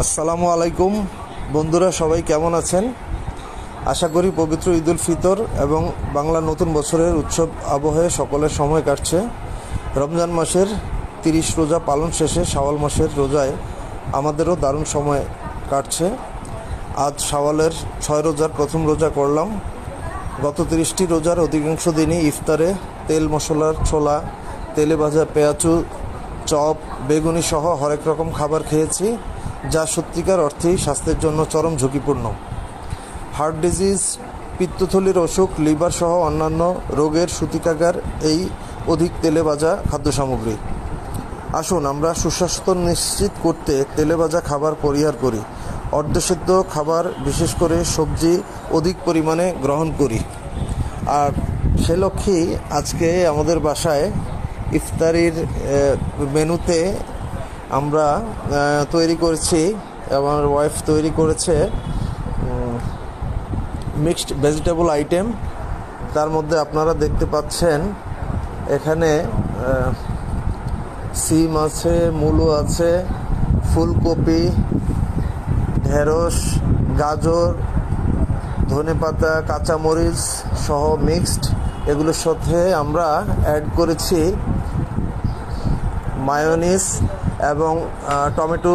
আসসালামু আলাইকুম বন্ধুরা, সবাই কেমন আছেন? আশা করি পবিত্র ঈদুল ফিতর এবং বাংলা নতুন বছরের উৎসব আবহে সকলের সময় কাটছে। রমজান মাসের 30 রোজা পালন শেষে শাওয়াল মাসের রোজায় আমাদেরও দারুণ সময় কাটছে। আজ শাওয়ালের 6 রোজার প্রথম রোজা করলাম। গত 30টি রোজার অধিকাংশ দিনই ইফতারে তেল মশলার ছোলা, তেলে ভাজা পেঁয়াজু, চপ, বেগুনি সহ হরেক রকম খাবার খেয়েছি, যা সত্যিকার অর্থেই স্বাস্থ্যের জন্য চরম ঝুঁকিপূর্ণ। হার্ট ডিজিজ, পিত্তথলির অসুখ, লিভার সহ অন্যান্য রোগের সূতিকাগার এই অধিক তেলে ভাজা খাদ্য সামগ্রী। আসুন আমরা সুস্বাস্থ্য নিশ্চিত করতে তেলে ভাজা খাবার পরিহার করি, অর্ধসিদ্ধ খাবার বিশেষ করে সবজি অধিক পরিমাণে গ্রহণ করি। আর সে লক্ষ্যেই আজকে আমাদের বাসায় ইফতারির মেনুতে আমরা তৈরি করেছি, আমার ওয়াইফ তৈরি করেছে মিক্সড ভেজিটেবল আইটেম। তার মধ্যে আপনারা দেখতে পাচ্ছেন এখানে সিম আছে, মূলো আছে, ফুলকপি, ঢেঁড়স, গাজর, ধনেপাতা, কাঁচামরিচ সহ মিক্সড। এগুলোর সাথে আমরা অ্যাড করেছি মায়োনিজ এবং টমেটো